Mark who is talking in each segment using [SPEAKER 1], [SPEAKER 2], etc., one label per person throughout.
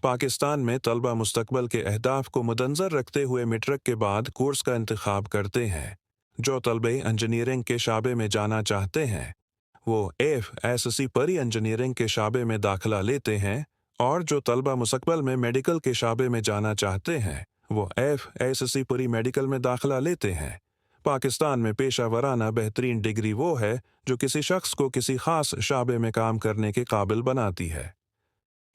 [SPEAKER 1] पाकिस्तान में तलबा मुस्तकबल के अहदाफ को मद्देनज़र रखते हुए मैट्रिक के बाद कोर्स का इंतखाब करते हैं। जो तलबे इंजीनियरिंग के शाबे में जाना चाहते हैं वो FSC परी इंजीनियरिंग के शाबे में दाखिला लेते हैं, और जो तलबा मुस्तकबल में मेडिकल के शाबे में जाना चाहते हैं वो FSC परी मेडिकल में दाखिला लेते हैं। पाकिस्तान में पेशा वराना बेहतरीन डिग्री वो है जो किसी शख्स को किसी खास शाबे में काम करने के काबिल बनाती है।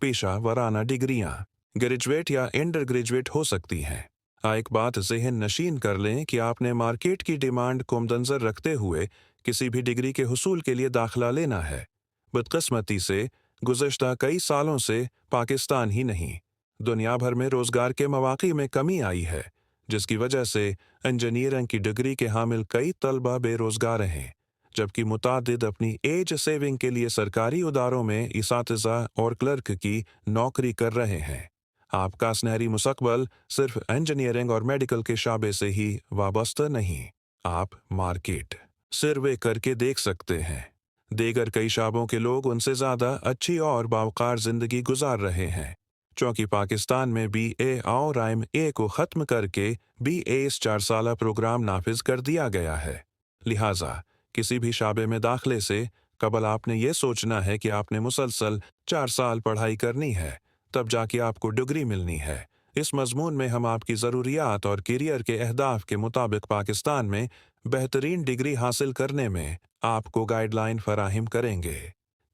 [SPEAKER 1] पेशा वराना डिग्रियां ग्रेजुएट या अंडर ग्रेजुएट हो सकती हैं। एक बात ज़हन नशीन कर लें कि आपने मार्केट की डिमांड को मद्देनज़र रखते हुए किसी भी डिग्री के हुसूल के लिए दाखिला लेना है। बदकिस्मती से गुज़श्ता कई सालों से पाकिस्तान ही नहीं, दुनिया भर में रोज़गार के मौक़े में कमी आई है, जिसकी वजह से इंजीनियरिंग की डिग्री के हामिल कई तलबा बेरोज़गार हैं, जबकि मुतादिद अपनी एज सेविंग के लिए सरकारी इदारों में इसातिज़ा और क्लर्क की नौकरी कर रहे हैं। आपका सुनहरी मुस्तकबल सिर्फ इंजीनियरिंग और मेडिकल के शाबे से ही वाबस्ता नहीं। आप मार्केट सर्वे करके देख सकते हैं। देगर कई शाबों के लोग उनसे ज़्यादा अच्छी और बावकार ज़िंदगी गुजार रहे हैं। चूँकि पाकिस्तान में BA और IMA को ख़त्म करके BAs 4 साला प्रोग्राम नाफिज कर दिया गया है, लिहाजा किसी भी शाबे में दाखिले से कबल आपने ये सोचना है कि आपने मुसलसल 4 साल पढ़ाई करनी है, तब जाके आपको डिग्री मिलनी है। इस मजमून में हम आपकी ज़रूरियात और करियर के अहदाफ के मुताबिक पाकिस्तान में बेहतरीन डिग्री हासिल करने में आपको गाइडलाइन फराहम करेंगे।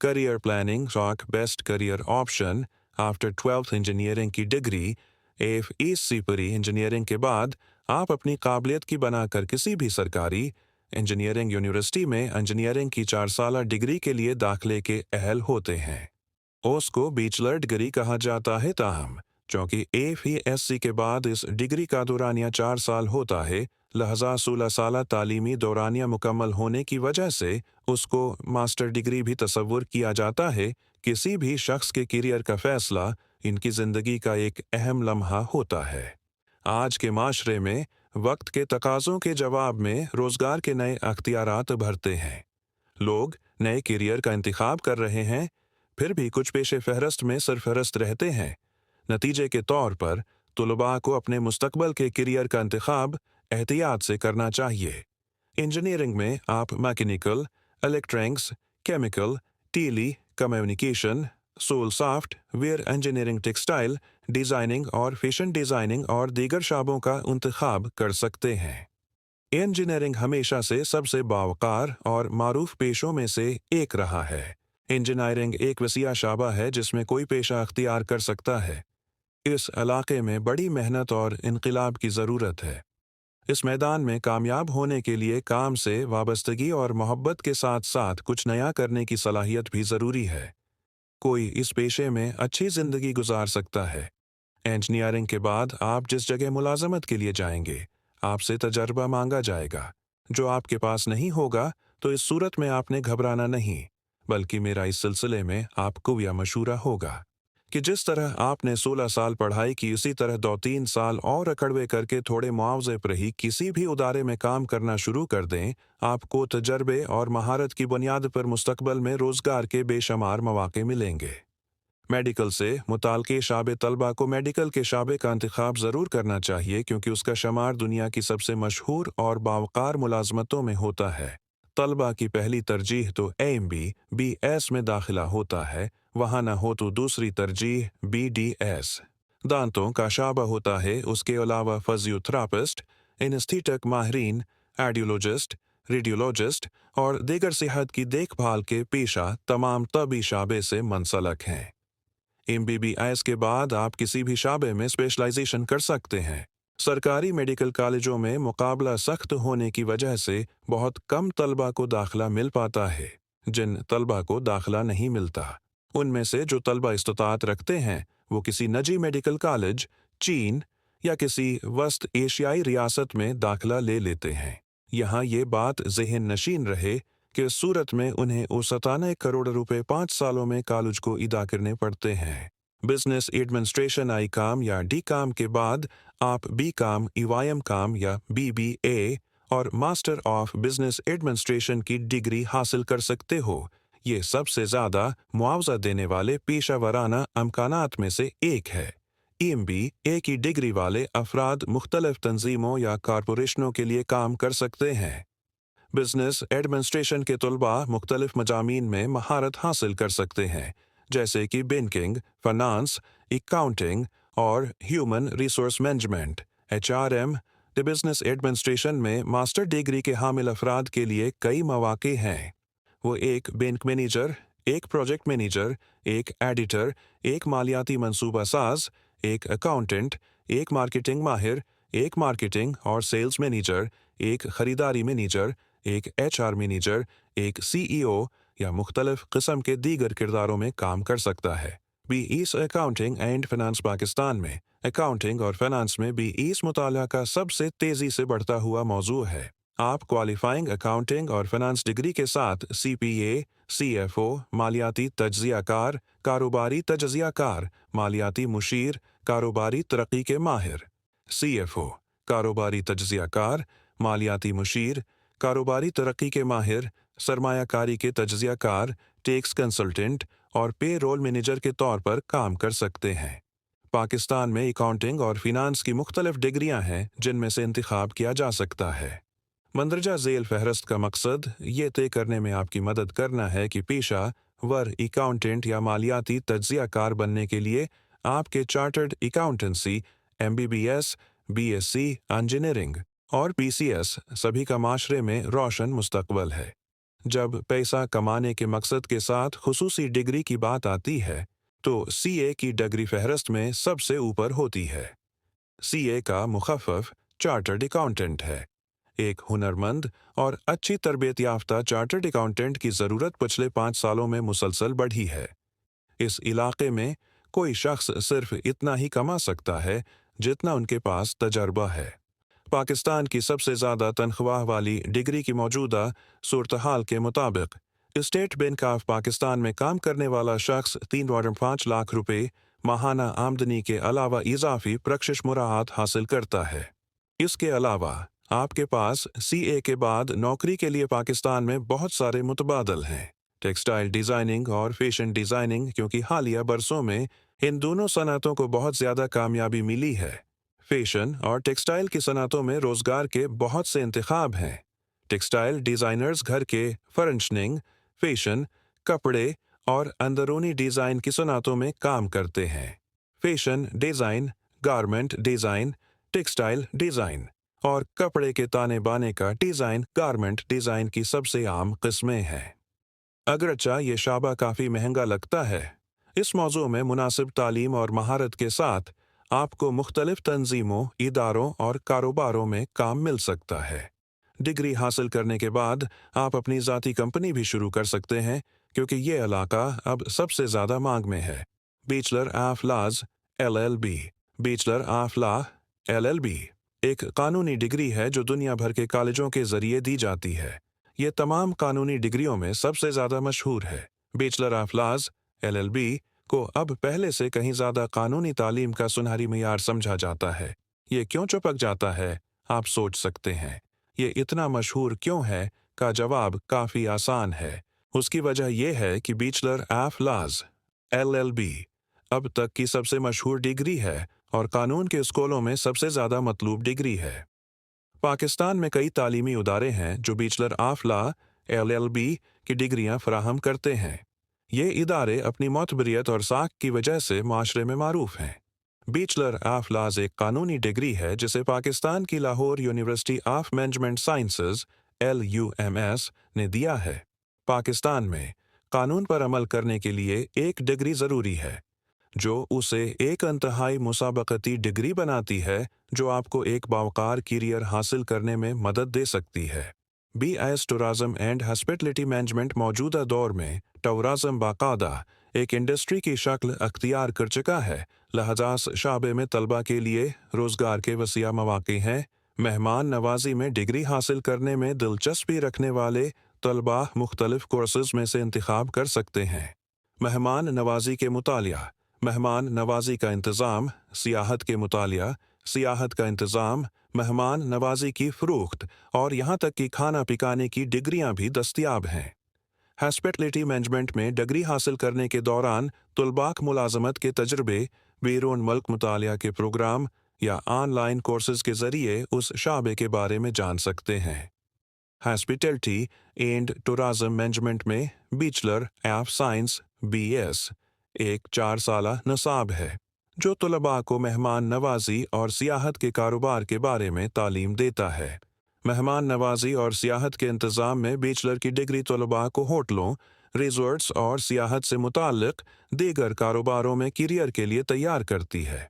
[SPEAKER 1] Career planning shock best career option after 12th engineering की डिग्री FSC परी इंजीनियरिंग के बाद आप अपनी काबिलियत की बनाकर किसी भी सरकारी इंजीनियरिंग यूनिवर्सिटी में इंजीनियरिंग की 4 साला डिग्री के लिए दाखिले के अहल होते हैं। उसको बैचलर डिग्री कहा जाता है, ताहम चूँकि FSC के बाद इस डिग्री का दौरानिया 4 साल होता है, लिहाजा 16 साला तालीमी दौरानिया मुकम्मल होने की वजह से उसको मास्टर डिग्री भी तसव्वुर किया जाता है। किसी भी शख्स के करियर का फैसला इनकी ज़िंदगी का एक अहम लम्हा होता है। आज के माशरे में वक्त के तकाज़ों के जवाब में रोज़गार के नए अख्तियारात भरते हैं। लोग नए करियर का इंतखाब कर रहे हैं, फिर भी कुछ पेशे फहरस्त में सरफहरस्त रहते हैं। नतीजे के तौर पर तुलबा को अपने मुस्तकबल के करियर का इंतखाब एहतियात से करना चाहिए। इंजीनियरिंग में आप mechanical, electronics, chemical, telecommunication, सोल software engineering, textile designing और फैशन डिज़ाइनिंग और दीगर शाबों का इंतखाब कर सकते हैं। इंजीनियरिंग हमेशा से सबसे बावकार और मारूफ पेशों में से एक रहा है। इंजीनियरिंग एक वसीया शाबा है जिसमें कोई पेशा अख्तियार कर सकता है। इस इलाके में बड़ी मेहनत और इनकलाब की ज़रूरत है। इस मैदान में कामयाब होने के लिए काम से वाबस्तगी और मोहब्बत के साथ साथ कुछ नया करने की सलाहियत भी ज़रूरी है। कोई इस पेशे में अच्छी ज़िंदगी गुजार सकता है। इंजीनियरिंग के बाद आप जिस जगह मुलाजमत के लिए जाएंगे, आपसे तजर्बा मांगा जाएगा। जो आपके पास नहीं होगा तो इस सूरत में आपने घबराना नहीं, बल्कि मेरा इस सिलसिले में आपको यह मशूरा होगा कि जिस तरह आपने 16 साल पढ़ाई की, उसी तरह 2-3 साल और अकड़वे करके थोड़े मुआवजे पर ही किसी भी उदारे में काम करना शुरू कर दें। आपको तजर्बे और महारत की बुनियाद पर मुस्तकबल में रोज़गार के बेशुमार मौक़े मिलेंगे। मेडिकल से मुताल्लिक़ शाबे तलबा को मेडिकल के शाबे का इंतखाब ज़रूर करना चाहिए, क्योंकि उसका शुमार दुनिया की सबसे मशहूर और बावकार मुलाजमतों में होता है। तलबा की पहली तरजीह तो AMB BS में दाखिला होता है, वहाँ न हो तो दूसरी तरजीह BDS। दांतों का शाबा होता है। उसके अलावा फिजियोथेरापिस्ट, एनेस्थेटिक माहिरीन, एडियोलॉजिस्ट, रेडियोलॉजिस्ट और दीगर सेहत की देखभाल के पेशा तमाम तबी शाबे से मुंसलक हैं। MBBS के बाद आप किसी भी शाबे में स्पेशलाइजेशन कर सकते हैं। सरकारी मेडिकल कॉलेजों में मुकाबला सख्त होने की वजह से बहुत कम तलबा को दाखिला मिल पाता है। जिन तलबा को दाखिला नहीं मिलता, उनमें से जो तलबा इस्तात रखते हैं वो किसी निजी मेडिकल कॉलेज, चीन या किसी वस्त एशियाई रियासत में दाखिला ले लेते हैं। यहाँ ये बात ज़हन नशीन रहे कि इस सूरत में उन्हें 97 करोड़ रुपए 5 सालों में कॉलेज को अदा करने पड़ते हैं। बिजनेस एडमिनिस्ट्रेशन ICOM या DCOM के बाद आप BCOM, EYM या BBA और मास्टर ऑफ बिजनेस एडमिनिस्ट्रेशन की डिग्री हासिल कर सकते हो। ये सबसे ज़्यादा मुआवजा देने वाले पेशा वराना अमकानात में से एक है। EMB एक ही डिग्री वाले अफराद मुख्तलिफ तंजीमों या कॉरपोरेशनों के लिए काम कर सकते हैं। बिजनेस एडमिनिस्ट्रेशन के तलबा मुख्तलिफ मजामीन में महारत हासिल कर सकते हैं, जैसे कि बैंकिंग, फाइनेंस, अकाउंटिंग और human resource management HRM। The business administration में मास्टर डिग्री के हामिल अफराद के लिए कई मौके हैं। वो एक बैंक मैनेजर, एक प्रोजेक्ट मैनेजर, एक एडिटर, एक मालियाती मंसूबा साज, एक अकाउंटेंट, एक मार्केटिंग माहिर, एक मार्केटिंग और सेल्स मैनेजर, एक खरीदारी मैनेजर, एक HR मैनेजर, एक CEO या मुख्तलिफ किस्म के दीगर किरदारों में काम कर सकता है। BES accounting and finance Pakistan में अकाउंटिंग और फाइनेंस में BES मुताला का सबसे तेज़ी से बढ़ता हुआ मौजू है। आप क्वालिफाइंग अकाउंटिंग और फाइनेंस डिग्री के साथ CPA, CFO, मालियाती तजज़ियाकार, कारोबारी तजज़ियाकार, मालियाती मुशीर, कारोबारी तरक्की के माहिर, CFO, कारोबारी तजज़ियाकार, मालियाती मुशीर, कारोबारी तरक्की के माहिर, सरमायाकारी के तजज़ियाकार, टैक्स कंसल्टेंट और पे रोल मैनेजर के तौर पर काम कर सकते हैं। पाकिस्तान में अकाउंटिंग और फिनांस की मुख्तलिफ डिग्रियां हैं जिनमें से इंतखाब किया जा सकता है। मंदरजा झेल फहरस्त का मकसद ये तय करने में आपकी मदद करना है कि पेशा वर अकाउंटेंट या मालियाती तजज़ियाकार बनने के लिए आपके chartered accountancy, MBBS, BSc engineering और PCS सभी का माशरे में रोशन मुस्तकबल है। जब पैसा कमाने के मकसद के साथ खुसूसी डिग्री की बात आती है तो CA की डिग्री फहरस्त में सबसे ऊपर होती है। CA का मुखफ़फ़ चार्टर्ड अकाउंटेंट है। एक हुनरमंद और अच्छी तरबियत याफ्ता चार्टर्ड अकाउंटेंट की ज़रूरत पिछले 5 सालों में मुसलसल बढ़ी है। इस इलाके में कोई शख्स सिर्फ इतना ही कमा सकता है जितना उनके पास तजर्बा है। पाकिस्तान की सबसे ज़्यादा तनख्वाह वाली डिग्री की मौजूदा सूरत-हाल के मुताबिक स्टेट बैंक ऑफ पाकिस्तान में काम करने वाला शख्स 3.5 लाख रुपए माहाना आमदनी के अलावा इजाफी प्रकशिश मुराहात हासिल करता है। इसके अलावा आपके पास CA के बाद नौकरी के लिए पाकिस्तान में बहुत सारे मुतबादल हैं। टेक्सटाइल डिज़ाइनिंग और फैशन डिज़ाइनिंग, क्योंकि हालिया बरसों में इन दोनों सनतों को बहुत ज़्यादा कामयाबी मिली है। फैशन और टेक्सटाइल की सनतों में रोज़गार के बहुत से इंतखाब हैं। टेक्सटाइल डिज़ाइनर्स घर के फर्निशिंग, फैशन, कपड़े और अंदरूनी डिज़ाइन की सनतों में काम करते हैं। Fashion design, garment design, textile design और कपड़े के ताने बाने का डिज़ाइन गारमेंट डिज़ाइन की सबसे आम किस्में हैं। अगरचा ये शाबा काफ़ी महंगा लगता है, इस मौजू में मुनासिब तालीम और महारत के साथ आपको मुख्तलिफ तंजीमों, इदारों और कारोबारों में काम मिल सकता है। डिग्री हासिल करने के बाद आप अपनी ज़ाती कंपनी भी शुरू कर सकते हैं, क्योंकि ये इलाका अब सबसे ज़्यादा मांग में है। Bachelor of laws LLB। Bachelor of law LLB एक कानूनी डिग्री है जो दुनिया भर के कॉलेजों के ज़रिए दी जाती है। ये तमाम कानूनी डिग्रियों में सबसे ज़्यादा मशहूर है। बैचलर ऑफ लॉज LLB को अब पहले से कहीं ज़्यादा कानूनी तालीम का सुनहरी मियार समझा जाता है। ये क्यों चिपक जाता है, आप सोच सकते हैं। ये इतना मशहूर क्यों है का जवाब काफ़ी आसान है। उसकी वजह यह है कि बैचलर ऑफ लॉज LLB अब तक की सबसे मशहूर डिग्री है और कानून के स्कूलों में सबसे ज़्यादा मतलूब डिग्री है। पाकिस्तान में कई तालीमी इदारे हैं जो बैचलर ऑफ लॉ LLB की डिग्रियां फराहम करते हैं। ये इदारे अपनी मोतबरियत और साख की वजह से माशरे में मारूफ हैं। बैचलर ऑफ लॉज एक कानूनी डिग्री है जिसे पाकिस्तान की Lahore university of management sciences LUMS ने दिया है। पाकिस्तान में कानून पर अमल करने के लिए एक डिग्री ज़रूरी है, जो उसे एक इंतहाई मुसाबकती डिग्री बनाती है जो आपको एक बावकार करियर हासिल करने में मदद दे सकती है। BS tourism and hospitality management मौजूदा दौर में टूरिज्म बाकायदा एक इंडस्ट्री की शक्ल अख्तियार कर चुका है। लिहाजा शाबे में तलबा के लिए रोज़गार के वसीआ मौक़े हैं। मेहमान नवाजी में डिग्री हासिल करने में दिलचस्पी रखने वाले तलबा मुख्तलिफ कोर्सेज में से इंतखाब कर सकते हैं। मेहमान नवाजी के मुतालिया, मेहमान नवाजी का इंतज़ाम, सियाहत के मुतालिया, सियाहत का इंतज़ाम, मेहमान नवाजी की फ़रोख्त और यहाँ तक कि खाना पकाने की डिग्रियाँ भी दस्तयाब हैं। हॉस्पिटैलिटी मैनेजमेंट में डिग्री हासिल करने के दौरान तुलबाक मुलाजमत के तजर्बे, बैरून मुल्क मुतालिया के प्रोग्राम या ऑनलाइन कोर्सेज के ज़रिए उस शाबे के बारे में जान सकते हैं। हॉस्पिटैलिटी एंड टूरिज्म मैनेजमेंट में बैचलर ऑफ साइंस BS एक 4 साला निसाब है जो तलबा को मेहमान नवाजी और सियाहत के कारोबार के बारे में तालीम देता है। मेहमान नवाजी और सियाहत के इंतज़ाम में बैचलर की डिग्री तलबा को होटलों, रिजॉर्ट्स और सियाहत से मुताल्लिक दीगर कारोबारों में करियर के लिए तैयार करती है।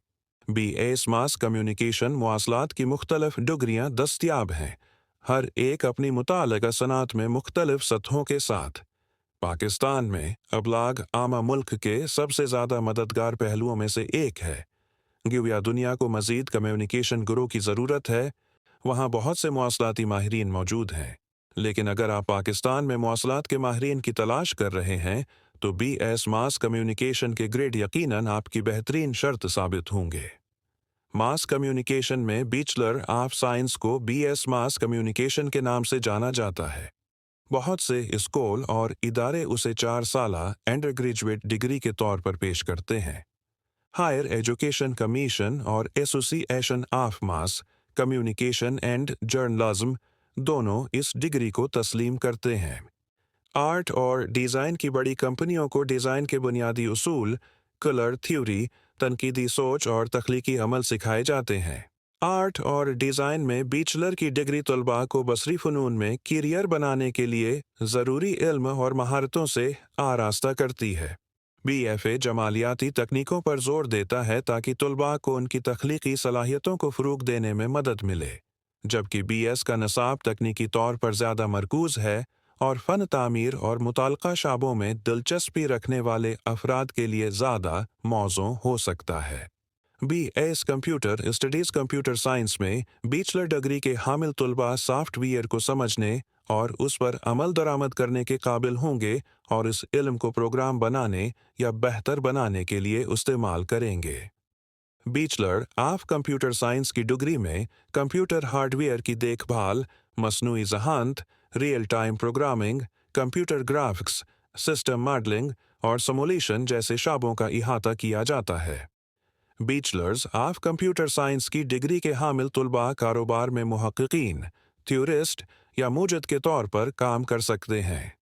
[SPEAKER 1] BS मास कम्युनिकेशन मवासलात की मुख्तलिफ डिग्रियाँ दस्तयाब हैं, हर एक अपनी मुताल्लिका सनात में मुख्तलिफ सतहों के साथ। पाकिस्तान में अबलाग आमा मुल्क के सबसे ज़्यादा मददगार पहलुओं में से एक है। गिविया दुनिया को मज़ीद कम्युनिकेशन गुरु की ज़रूरत है, वहाँ बहुत से मवासलाती माहिरीन मौजूद हैं, लेकिन अगर आप पाकिस्तान में मवासलात के माहिरीन की तलाश कर रहे हैं तो BS मास कम्युनिकेशन के ग्रेड यकीनन आपकी बेहतरीन शर्त साबित होंगे। मास कम्युनिकेशन में बैचलर ऑफ साइंस को BS मास कम्युनिकेशन के नाम से जाना जाता है। बहुत से स्कूल और इदारे उसे 4 साला अंडर ग्रेजुएट डिग्री के तौर पर पेश करते हैं। हायर एजुकेशन कमीशन और association of mass communication and journalism दोनों इस डिग्री को तस्लीम करते हैं। आर्ट और डिज़ाइन की बड़ी कंपनियों को डिज़ाइन के बुनियादी उसूल, कलर थ्योरी, तनकीदी सोच और तख्लीकी अमल सिखाए जाते हैं। आर्ट और डिज़ाइन में बैचलर की डिग्री तलबा को बसरी फ़नून में करियर बनाने के लिए ज़रूरी इल्म और महारतों से आरास्ता करती है। BFA जमालियाती तकनीकों पर जोर देता है ताकि तलबा को उनकी तख्लीकी सलाहियतों को फ़रोग़ देने में मदद मिले, जबकि BS का निसाब तकनीकी तौर पर ज़्यादा मरकूज़ है और फ़न तामीर और मुताल्लिक़ा शाबों में दिलचस्पी रखने वाले अफराद के लिए ज़्यादा मौज़ू हो सकता है। BS computer studies computer science में बैचलर डिग्री के हामिल तलबा सॉफ्टवेयर को समझने और उस पर अमल दरामद करने के काबिल होंगे और इस इल्म को प्रोग्राम बनाने या बेहतर बनाने के लिए इस्तेमाल करेंगे। बैचलर ऑफ कंप्यूटर साइंस की डिग्री में कंप्यूटर हार्डवेयर की देखभाल, मसनूई ज़हानत, real time programming, computer graphics, system modelling और सिमुलेशन जैसे शाबों का इहाता किया जाता है। बैचलर्स ऑफ कंप्यूटर साइंस की डिग्री के हामिल तलबा कारोबार में मुहक्किकीन, थ्योरिस्ट या मुजिद के तौर पर काम कर सकते हैं।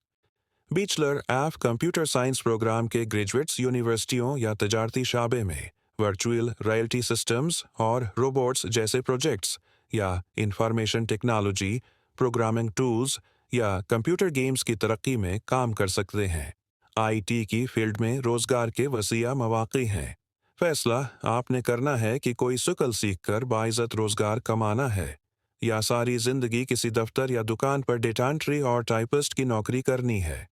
[SPEAKER 1] Bachelor of computer science program के ग्रेजुएट्स यूनिवर्सिटियों या तजारती शाबे में वर्चुअल रियलिटी सिस्टम्स और रोबोट्स जैसे प्रोजेक्ट्स या इंफॉर्मेशन टेक्नोलॉजी, प्रोग्रामिंग टूल्स या कंप्यूटर गेम्स की तरक्की में काम कर सकते हैं। IT की फील्ड में रोज़गार के वसीआ मौक़े हैं। फैसला आपने करना है कि कोई शुक्ल सीखकर बाइज़्ज़त रोज़गार कमाना है या सारी ज़िंदगी किसी दफ्तर या दुकान पर डेटा एंट्री और टाइपिस्ट की नौकरी करनी है।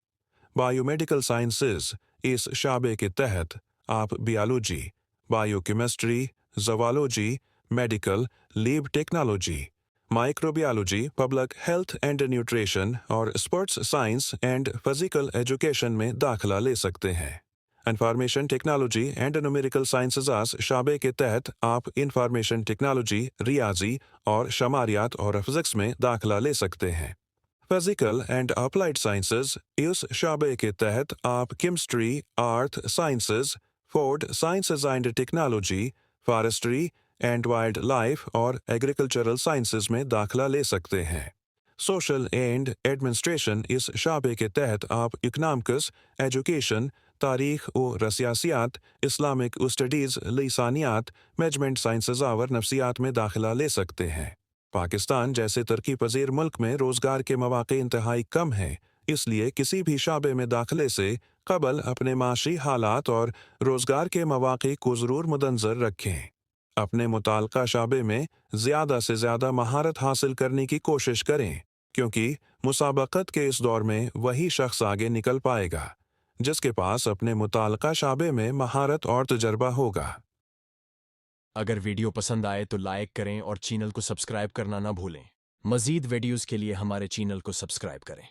[SPEAKER 1] बायोमेडिकल साइंसेज इस शाबे के तहत आप biology, biochemistry, zoology, medical, lab technology, microbiology, public health and nutrition और sports science and physical education में दाखिला ले सकते हैं। Information technology and numerical sciences शाबे के तहत आप इंफॉर्मेशन टेक्नोलॉजी, रियाजी और शमारियात और फिजिक्स में दाखिला ले सकते हैं। फिजिकल एंड अप्लाइड साइंसेज इस शाबे के तहत आप chemistry, earth sciences, food sciences and technology, forestry and wild life और एग्रीकल्चरल साइंसेज में दाखिला ले सकते हैं। सोशल एंड एडमिनिस्ट्रेशन इस शाबे के तहत आप इकनॉमिक्स, एजुकेशन, तारीख और रसियासियात, इस्लामिक स्टडीज़, लिसानियात, मैनेजमेंट साइंसेज और नफ्सियात में दाखिला ले सकते हैं। पाकिस्तान जैसे तरक्की पजीर मुल्क में रोज़गार के मौक़े इंतहाई कम हैं, इसलिए किसी भी शाबे में दाखिले से कबल अपने माशी हालात और रोज़गार के मौक़े को ज़रूर मुद्दनज़र रखें। अपने मुताल्लिक़ा शाबे में ज़्यादा से ज़्यादा महारत हासिल करने की कोशिश करें, क्योंकि मुसाबक़त के इस दौर में वही शख्स आगे निकल पाएगा जिसके पास अपने मुताल्लिक़ा शाबे में महारत और तजर्बा होगा।
[SPEAKER 2] अगर वीडियो पसंद आए तो लाइक करें और चैनल को सब्सक्राइब करना ना भूलें। मज़ीद वीडियोज़ के लिए हमारे चैनल को सब्सक्राइब करें।